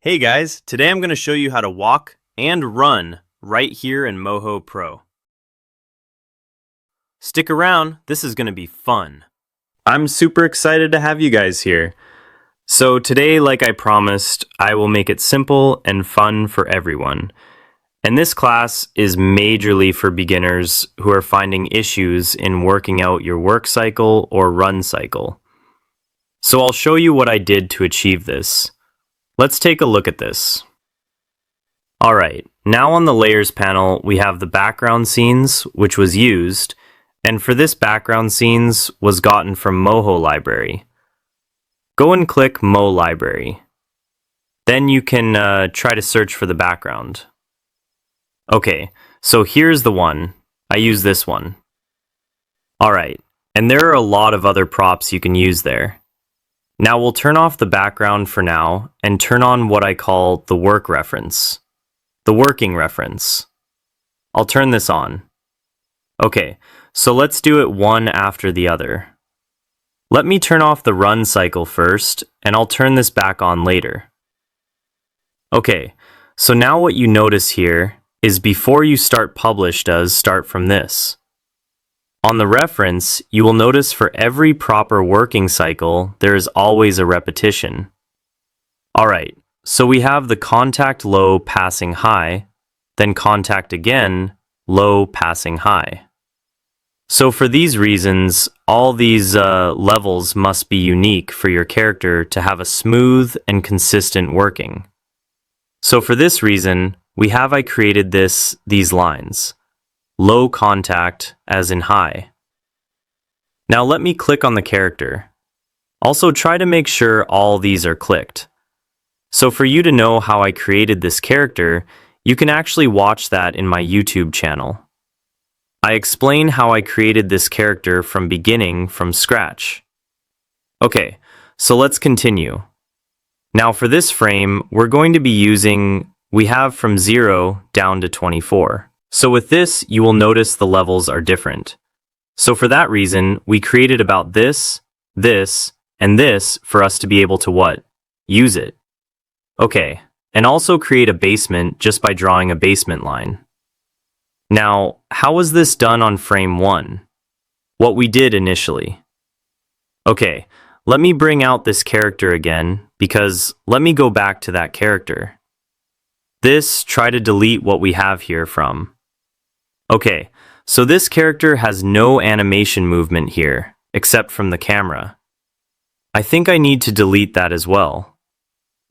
Hey guys, today I'm going to show you how to walk and run right here in Moho Pro. Stick around, this is going to be fun. I'm super excited to have you guys here. So today, like I promised, I will make it simple and fun for everyone. And this class is majorly for beginners who are finding issues in working out your work cycle or run cycle. So I'll show you what I did to achieve this. Let's take a look at this. Alright, now on the layers panel we have the background scenes which was used, and for this background scenes was gotten from Moho library. Go and click Mo library. Then you can try to search for the background. Okay, so here's the one. I use this one. Alright, and there are a lot of other props you can use there. Now we'll turn off the background for now and turn on what I call the work reference. The working reference. I'll turn this on. Okay, so let's do it one after the other. Let me turn off the run cycle first, and I'll turn this back on later. Okay, so now what you notice here is before you start publish does start from this. On the reference, you will notice for every proper working cycle, there is always a repetition. Alright, so we have the contact low passing high, then contact again, low passing high. So for these reasons, all these levels must be unique for your character to have a smooth and consistent working. So for this reason, I created these lines. Low contact as in high. Now let me click on the character. Also try to make sure all these are clicked. So for you to know how I created this character, you can actually watch that in my YouTube channel. I explain how I created this character from scratch. Okay, so let's continue. Now for this frame, we're going to be using, we have from 0 down to 24. So with this, you will notice the levels are different. So for that reason, we created about this, and this for us to be able to what? Use it. Okay, and also create a basement just by drawing a basement line. Now, how was this done on frame 1? What we did initially. Okay, let me bring out this character again, because let me go back to that character. Try to delete what we have here from. Okay, so this character has no animation movement here, except from the camera. I think I need to delete that as well.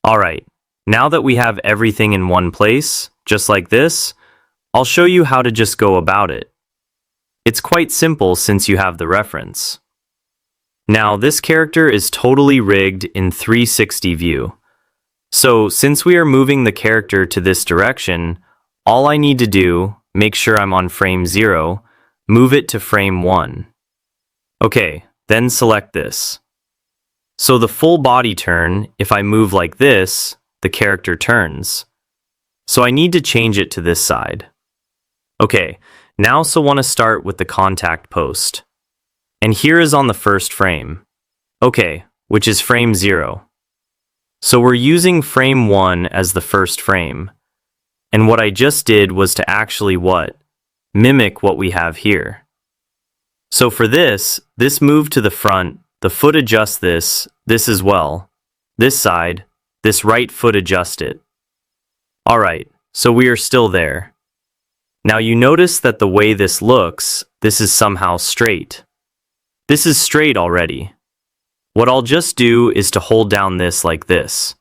Alright, now that we have everything in one place, just like this, I'll show you how to just go about it. It's quite simple since you have the reference. Now this character is totally rigged in 360 view. So since we are moving the character to this direction, all I need to do, make sure I'm on frame 0, move it to frame 1. Okay, then select this. So the full body turn, if I move like this, the character turns. So I need to change it to this side. Okay, now want to start with the contact post. And here is on the first frame. Okay, which is frame 0. So we're using frame 1 as the first frame. And what I just did was to actually what? Mimic what we have here. So for this move to the front, the foot adjusts this as well. This side, this right foot adjust it. Alright, so we are still there. Now you notice that the way this looks, this is somehow straight. This is straight already. What I'll just do is to hold down this like this.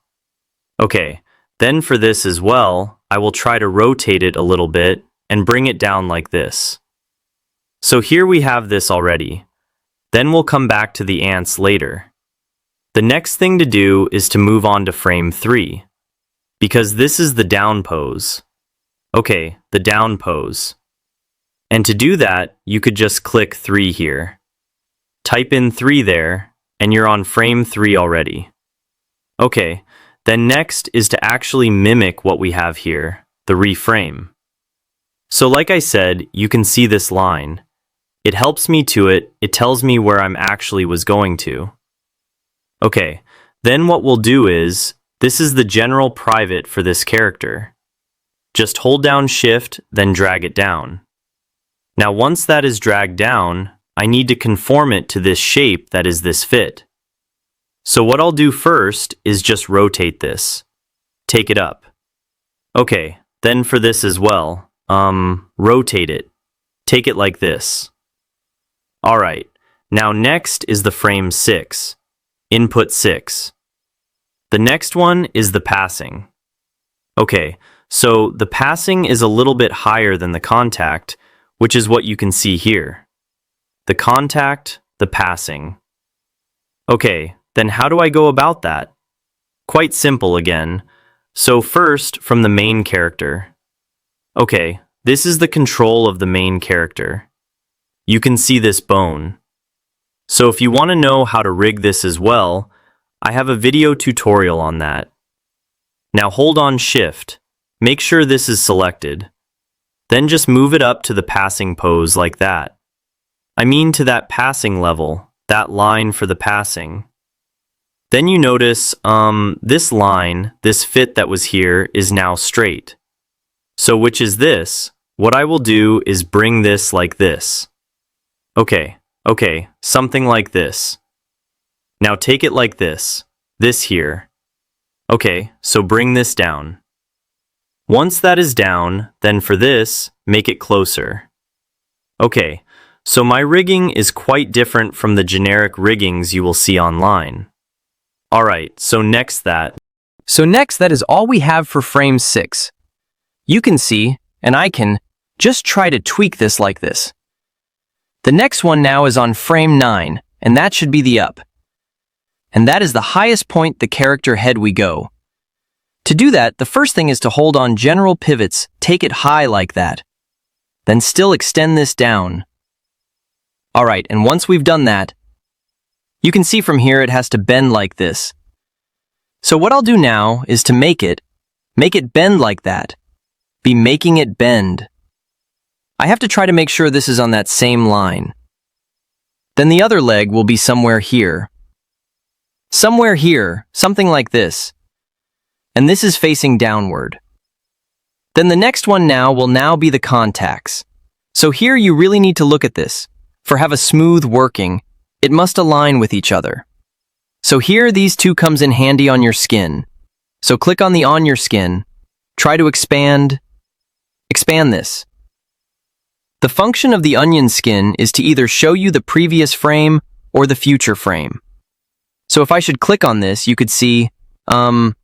Okay, then for this as well, I will try to rotate it a little bit and bring it down like this. So here we have this already. Then we'll come back to the ants later. The next thing to do is to move on to frame 3, because this is the down pose. Okay, the down pose. And to do that, you could just click 3 here. Type in 3 there, and you're on frame 3 already. Okay, then next is to actually mimic what we have here, the reframe. So like I said, you can see this line. It helps me to it, it tells me where I'm actually was going to. Okay, then what we'll do is, This is the general private for this character. Just hold down Shift, then drag it down. Now once that is dragged down, I need to conform it to this shape that is this fit. So what I'll do first is just rotate this. Take it up. Okay, then for this as well, rotate it. Take it like this. Alright, now next is the frame 6. Input 6. The next one is the passing. Okay, so the passing is a little bit higher than the contact, which is what you can see here. The contact, the passing. Okay, then how do I go about that? Quite simple again. So first, from the main character. Okay, this is the control of the main character. You can see this bone. So if you want to know how to rig this as well, I have a video tutorial on that. Now hold on Shift. Make sure this is selected. Then just move it up to the passing pose like that. I mean to that passing level, that line for the passing. Then you notice, this line, this fit that was here, is now straight. So which is this? What I will do is bring this like this. Okay, something like this. Now take it like this here. Okay, so bring this down. Once that is down, then for this, make it closer. Okay, so my rigging is quite different from the generic riggings you will see online. Alright, so next that is all we have for frame 6. You can see, and I can, just try to tweak this like this. The next one now is on frame 9, and that should be the up. And that is the highest point the character head we go. To do that, the first thing is to hold on general pivots, take it high like that. Then still extend this down. Alright, and once we've done that, you can see from here it has to bend like this. So what I'll do now is to make it bend like that. Be making it bend. I have to try to make sure this is on that same line. Then the other leg will be somewhere here. Somewhere here, something like this. And this is facing downward. Then the next one now will now be the contacts. So here you really need to look at this. For have a smooth working, it must align with each other. So here these two comes in handy on your skin. So click on the on your skin, try to expand this. The function of the onion skin is to either show you the previous frame or the future frame. So if I should click on this, you could see the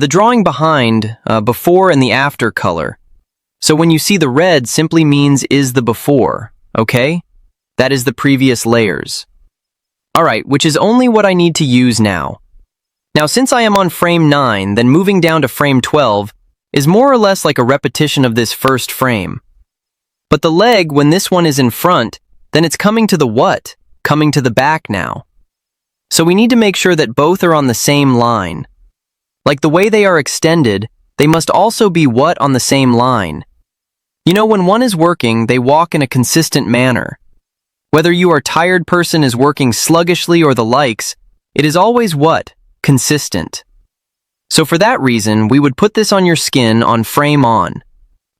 drawing behind, before and the after color. So when you see the red simply means is the before, okay? That is the previous layers. Alright, which is only what I need to use now. Now since I am on frame 9, then moving down to frame 12 is more or less like a repetition of this first frame. But the leg, when this one is in front, then it's coming to the what? Coming to the back now. So we need to make sure that both are on the same line. Like the way they are extended, they must also be what on the same line. You know, when one is working, they walk in a consistent manner. Whether you are tired person is working sluggishly or the likes, it is always what? Consistent. So for that reason, we would put this on your skin on frame on.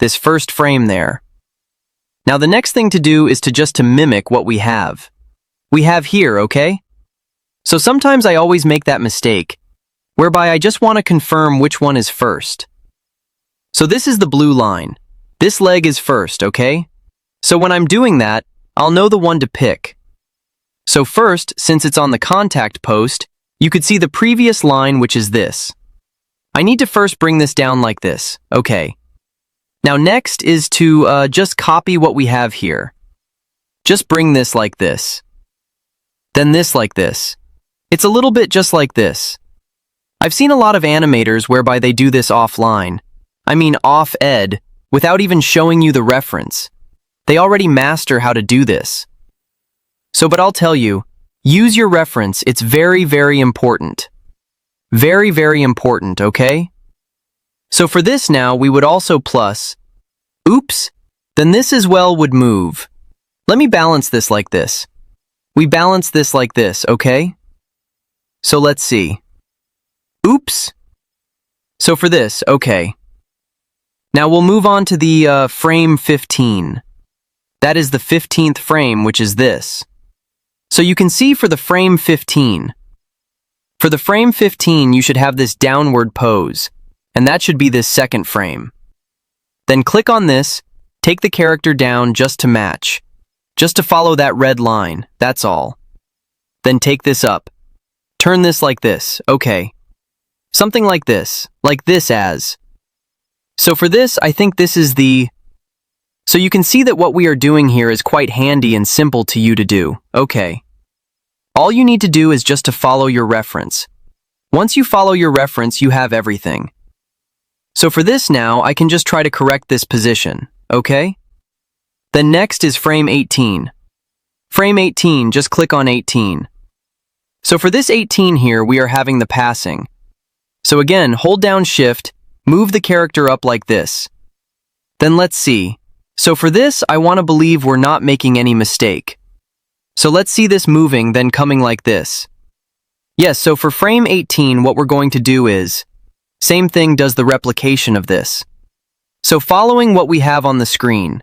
This first frame there. Now the next thing to do is to mimic what we have. We have here, okay? So sometimes I always make that mistake, whereby I just want to confirm which one is first. So this is the blue line. This leg is first, okay? So when I'm doing that, I'll know the one to pick. So first, since it's on the contact post, you could see the previous line, which is this. I need to first bring this down like this, okay? Now next is to just copy what we have here. Just bring this like this. Then this like this. It's a little bit just like this. I've seen a lot of animators whereby they do this offline. I mean off-ed, without even showing you the reference. They already master how to do this. So, but I'll tell you, use your reference, it's very, very important. Very, very important, okay? So for this now, we would also plus, oops, then this as well would move. Let me balance this like this. We balance this like this, okay? So let's see. Oops, So for this, okay. Now we'll move on to the frame 15. That is the 15th frame, which is this. So you can see for the frame 15. For the frame 15, you should have this downward pose, and that should be this second frame. Then click on this, take the character down just to match, just to follow that red line, that's all. Then take this up. Turn this like this, okay. Something like this as. So for this, I think this is the... So you can see that what we are doing here is quite handy and simple to you to do, okay. All you need to do is just to follow your reference. Once you follow your reference, you have everything. So for this now, I can just try to correct this position, okay? Then next is frame 18. Frame 18, just click on 18. So for this 18 here, we are having the passing. So again, hold down Shift, move the character up like this. Then let's see. So for this, I want to believe we're not making any mistake. So let's see this moving, then coming like this. Yes, so for frame 18, what we're going to do is, same thing does the replication of this. So following what we have on the screen.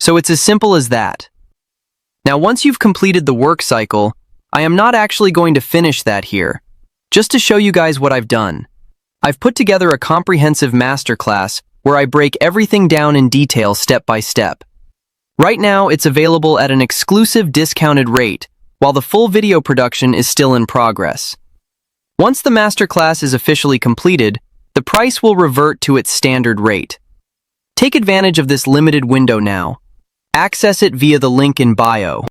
So it's as simple as that. Now once you've completed the work cycle, I am not actually going to finish that here. Just to show you guys what I've done. I've put together a comprehensive masterclass where I break everything down in detail step by step. Right now, it's available at an exclusive discounted rate, while the full video production is still in progress. Once the masterclass is officially completed, the price will revert to its standard rate. Take advantage of this limited window now. Access it via the link in bio.